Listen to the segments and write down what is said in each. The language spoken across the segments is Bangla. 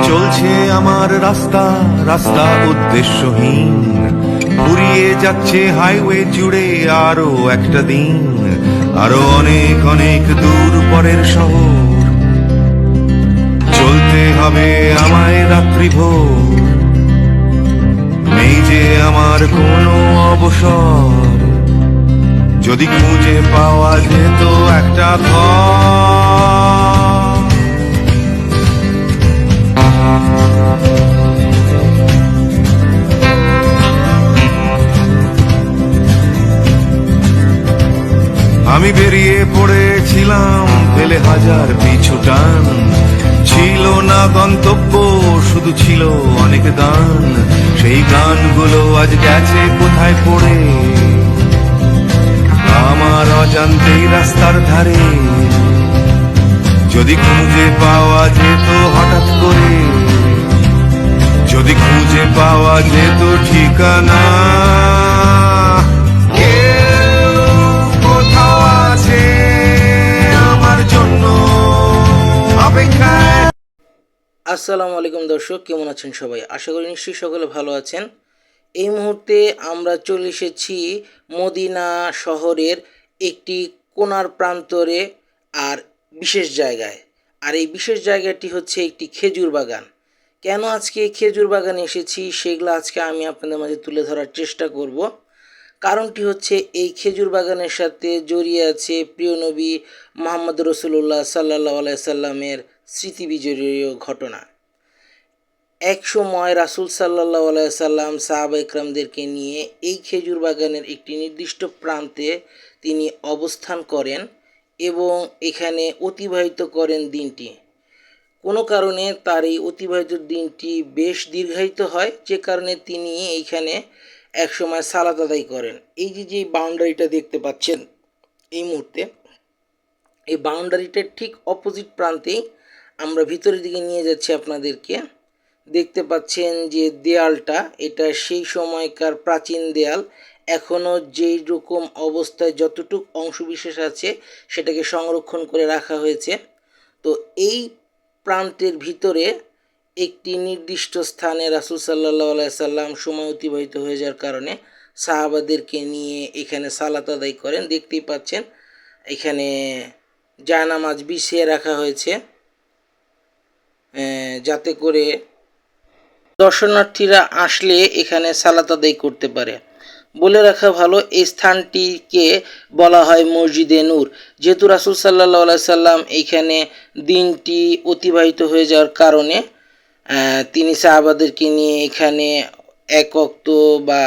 চলছে আমার রাস্তা রাস্তা উদ্দেশ্যহীন, ফুরিয়ে যাচ্ছে হাইওয়ে জুড়ে আরো একটা দিন, আরো অনেক অনেক দূর পরের শহর। চলতে হবে আমায় রাত্রি ভোর, নেই যে আমার কোনো অবসর। যদি খুঁজে পাওয়া যেত একটা ঘর। আমি বেরিয়ে পড়েছিলাম ফেলে হাজার পিছু টান, ছিল না গন্তব্য শুধু ছিল অনেক দান। সেই গানগুলো আজ গেছে কোথায় পড়ে, আমার অজান্তেই রাস্তার ধারে। যদি খুঁজে পাওয়া যেত হঠাৎ করে, যদি খুঁজে পাওয়া যেত ঠিকানা, কেউ কোথাও আছে আমার জন্য অপেক্ষায়। আসসালামু আলাইকুম দর্শক, কেমন আছেন সবাই? আশা করি নিশ্চয়ই সকলে ভালো আছেন। এই মুহূর্তে আমরা চলে এসেছি মদিনা শহরের একটি কোণার প্রান্তরে আর বিশেষ জায়গায়। আর এই বিশেষ জায়গাটি হচ্ছে একটি খেজুর বাগান। কেন আজকে খেজুর বাগানে এসেছি সেগুলো আজকে আমি আপনাদের মাঝে তুলে ধরার চেষ্টা করব। কারণটি হচ্ছে এই খেজুর বাগানের সাথে জড়িয়ে আছে প্রিয় নবী মুহাম্মদ রাসূলুল্লাহ সাল্লাল্লাহু আলাইহি সাল্লামের স্মৃতি বিজড়িত ঘটনা। এক সময় রাসূল সাল্লাল্লাহু আলাইহি সাল্লাম সাহাবা ইকরামদেরকে নিয়ে এই খেজুর বাগানের একটি নির্দিষ্ট প্রান্তে তিনি অবস্থান করেন এবং এখানে অতিবাহিত করেন দিনটি। কোনো কারণে তার এই অতিবাহিত দিনটি বেশ দীর্ঘায়িত হয়, যে কারণে তিনি এইখানে একসময় সালাত আদায় করেন। এই যে বাউন্ডারিটা দেখতে পাচ্ছেন এই মুহূর্তে, এই বাউন্ডারিটার ঠিক অপোজিট প্রান্তেই আমরা ভিতরের দিকে নিয়ে যাচ্ছি আপনাদেরকে। দেখতে পাচ্ছেন যে দেয়ালটা, এটা সেই সময়কার প্রাচীন দেয়াল। এখনও যেই রকম অবস্থায় যতটুক অংশবিশেষ আছে সেটাকে সংরক্ষণ করে রাখা হয়েছে। তো এই প্রান্তের ভিতরে একটি নির্দিষ্ট স্থানে রাসূল সাল্লাল্লাহু আলাইহি সাল্লাম সময় অতিবাহিত হয়ে যাওয়ার কারণে সাহাবাদেরকে নিয়ে এখানে সালাত আদায় করেন। দেখতেই পাচ্ছেন এখানে জায়নামাজ বিছিয়ে রাখা হয়েছে যাতে করে দর্শনার্থীরা আসলে এখানে সালাত আদায় করতে পারে। বলে রাখা ভালো, এই স্থানটিকে বলা হয় মসজিদে নূর। যেহেতু রাসূল সাল্লাল্লাহু আলাইহি সাল্লাম এইখানে দিনটি অতিবাহিত হয়ে যাওয়ার কারণে তিনি সাহাবাদেরকে নিয়ে এখানে এক ওয়াক্ত বা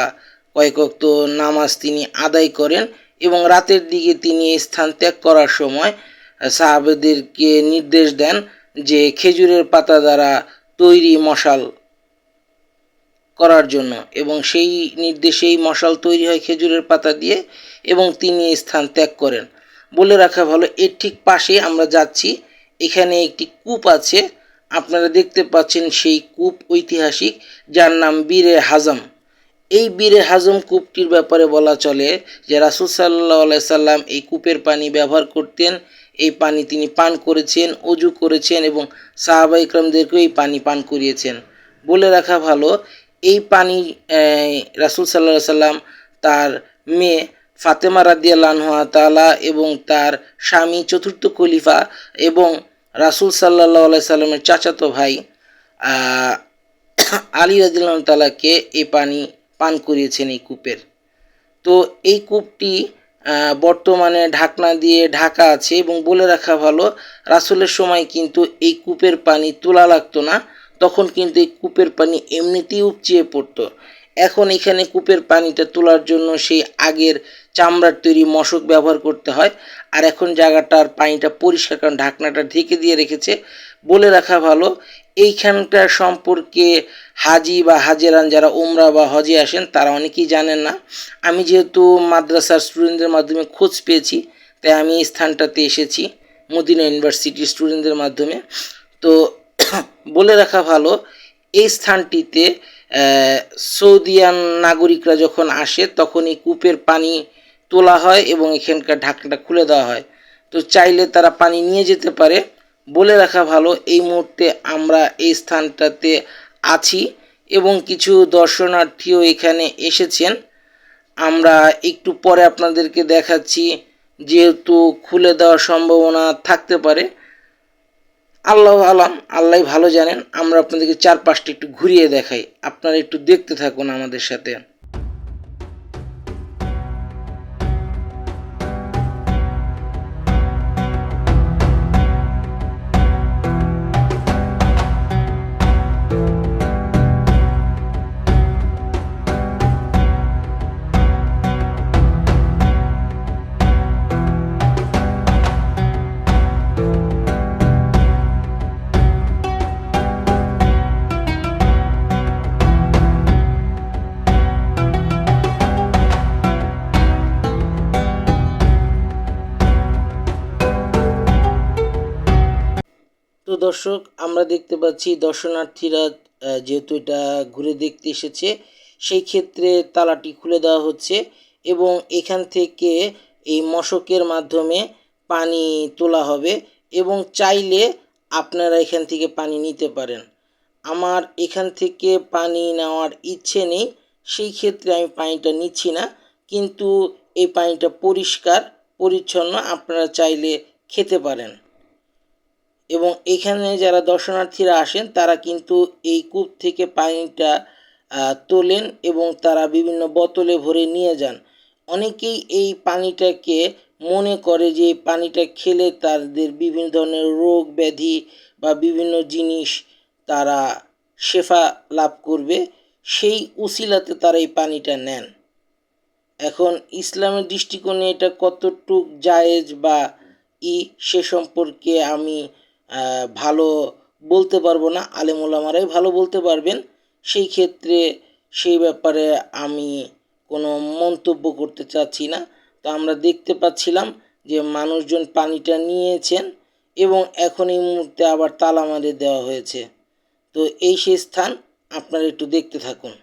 কয়েক ওয়াক্ত নামাজ তিনি আদায় করেন এবং রাতের দিকে তিনি এই স্থান ত্যাগ করার সময় সাহাবাদেরকে নির্দেশ দেন যে খেজুরের পাতা দ্বারা তৈরি মশাল করার জন্য, এবং সেই নির্দেশেই মশাল তৈরি হয় খেজুরের পাতা দিয়ে এবং তিনি এই স্থান ত্যাগ করেন। বলে রাখা ভালো, এর ঠিক পাশে আমরা যাচ্ছি, এখানে একটি কূপ আছে, আপনারা দেখতে পাচ্ছেন সেই কূপ ঐতিহাসিক, যার নাম বীরে হাজম। এই বীরে হাজম কূপটির ব্যাপারে বলা চলে যে রাসূল সাল্লাল্লাহু আলাইহি সাল্লাম এই কূপের পানি ব্যবহার করতেন, এই পানি তিনি পান করেছেন, অজু করেছেন এবং সাহাবা ইকরামদেরকেও এই পানি পান করিয়েছেন। বলে রাখা ভালো, এই পানি রাসূল সাল্লাল্লাহু আলাইহি সাল্লাম তার মেয়ে ফাতেমা রাদিয়াল্লাহু আনহা তাআলা এবং তার স্বামী চতুর্থ খলিফা এবং রাসূল সাল্লাল্লাহু আলাইহি সাল্লামের চাচাতো ভাই আলী রাদিয়াল্লাহু তাআলাকে এই পানি পান করিয়েছেন এই কূপের। তো এই কূপটি বর্তমানে ঢাকনা দিয়ে ঢাকা আছে এবং বলে রাখা ভালো, রাসূলের সময় কিন্তু এই কূপের পানি তোলা লাগতো না, তখন কিন্তু এই কূপের পানি এমনিতেই উপচিয়ে পড়তো। এখন এখানে কূপের পানিটা তোলার জন্য সেই আগের চামড়ার তৈরি মশক ব্যবহার করতে হয়। আর এখন জায়গাটার পানিটা পরিষ্কার, কারণ ঢাকনাটা ঢেকে দিয়ে রেখেছে। বলে রাখা ভালো, এইখানটার সম্পর্কে হাজি বা হাজেরান যারা উমরা বা হজে আসেন তারা অনেকেই জানেন না। আমি যেহেতু মাদ্রাসার স্টুডেন্টদের মাধ্যমে খোঁজ পেয়েছি, তাই আমি এই স্থানটাতে এসেছি মদিনা ইউনিভার্সিটির স্টুডেন্টদের মাধ্যমে। তো বলে রাখা ভালো, এই স্থানটিতে সৌদিয়ান নাগরিকরা যখন আসে তখন এই কূপের পানি তোলা হয় এবং এখানকার ঢাকনাটা খুলে দেওয়া হয়। তো চাইলে তারা পানি নিয়ে যেতে পারে, বলে রাখা ভালো, এই মুহূর্তে আমরা এই স্থানটাতে আছি এবং কিছু দর্শনার্থীও এখানে এসেছেন। আমরা একটু পরে আপনাদেরকে দেখাচ্ছি, যেহেতু খুলে দেওয়ার সম্ভাবনা থাকতে পারে। আল্লাহ আলাম, আল্লাহ ভালো জানেন। আমরা আপনাদেরকে চারপাশটা একটু ঘুরিয়ে দেখাই, আপনারা একটু দেখতে থাকুন আমাদের সাথে। তো দর্শক, আমরা দেখতে পাচ্ছি দর্শনার্থীরা যেহেতু এটা ঘুরে দেখতে এসেছে, সেই ক্ষেত্রে তালাটি খুলে দেওয়া হচ্ছে এবং এখান থেকে এই মশকের মাধ্যমে পানি তোলা হবে এবং চাইলে আপনারা এখান থেকে পানি নিতে পারেন। আমার এখান থেকে পানি নেওয়ার ইচ্ছে নেই, সেই ক্ষেত্রে আমি পানিটা নিচ্ছি না, কিন্তু এই পানিটা পরিষ্কার পরিচ্ছন্ন, আপনারা চাইলে খেতে পারেন। এবং এখানে যারা দর্শনার্থীরা আসেন তারা কিন্তু এই কূপ থেকে পানিটা তোলেন এবং তারা বিভিন্ন বোতলে ভরে নিয়ে যান। অনেকেই এই পানিটাকে মনে করে যে এই পানিটা খেলে তাদের বিভিন্ন ধরনের রোগ ব্যাধি বা বিভিন্ন জিনিস তারা শেফা লাভ করবে, সেই উসিলাতে তারা এই পানিটা নেন। এখন ইসলামের দৃষ্টিকোণে এটা কতটুক জায়েজ বা সে সম্পর্কে আমি ভালো বলতে পারবো না, আলেম ওলামারাই ভালো বলতে পারবেন। সেই ক্ষেত্রে সেই ব্যাপারে আমি কোনো মন্তব্য করতে চাচ্ছি না। তো আমরা দেখতে পাচ্ছিলাম যে মানুষজন পানিটা নিয়েছেন এবং এখন এই মুহূর্তে আবার তালা মারে দেওয়া হয়েছে। তো এই সেই স্থান, আপনারা একটু দেখতে থাকুন।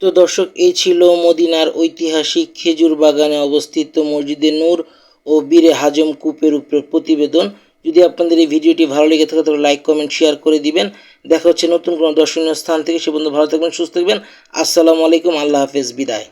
তো দর্শক, এই ছিল মদিনার ঐতিহাসিক খেজুর বাগানে অবস্থিত মসজিদে নূর ও বীরে হাজম কূপের উপরে প্রতিবেদন। যদি আপনাদের এই ভিডিওটি ভালো লেগে থাকে তাহলে লাইক কমেন্ট শেয়ার করে দিবেন। দেখা হচ্ছে নতুন কোনো দর্শনীয় স্থান থেকে। সে পর্যন্ত ভালো থাকবেন, সুস্থ থাকবেন। আসসালামু আলাইকুম, আল্লাহ হাফেজ, বিদায়।